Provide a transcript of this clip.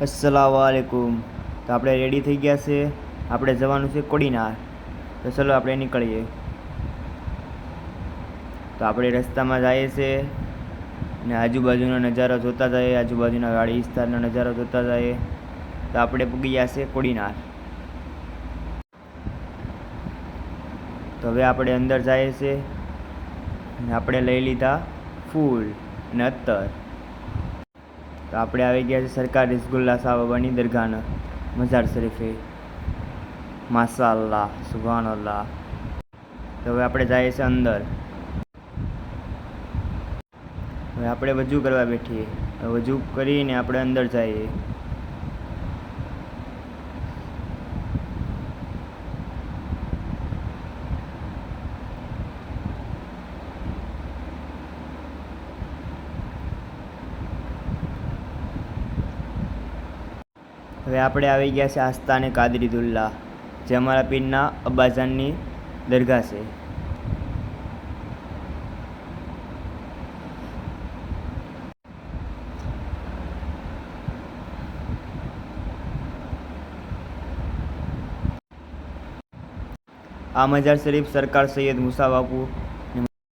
અસ્સલામુઅલૈકુમ. તો આપણે રેડી થઈ ગયા છે. આપણે જવાનું છે કોડીનાર. તો ચલો આપણે નીકળીએ. તો આપણે રસ્તામાં જઈએ છીએ ને આજુબાજુનો નજારો જોતા જઈએ, આજુબાજુના વાડી વિસ્તારનો નજારો જોતા જઈએ. તો આપણે પૂગી ગયા છે કોડીનાર. તો હવે આપણે અંદર જઈએ છીએ ને આપણે લઈ લીધા ફૂલ અને અત્તર. તો આપણે આવી ગયા છે સરકારી હિઝબુલ્લા સાહેબાની દરગાહના મજાર શરીફે. માશાઅલ્લાહ, સુભાનઅલ્લાહ. તો હવે આપણે જઈએ છીએ અંદર. હવે આપણે વજૂ કરવા બેઠીએ. વજૂ કરીને આપણે અંદર જઈએ. હવે આપણે આવી ગયા છે આસ્થાને કાદરી દુલ્લા, જે અમારા પીરના અબ્બાજાનની દરગાહ છે. આ મજાર શરીફ સરકાર સૈયદ મુસા બાપુ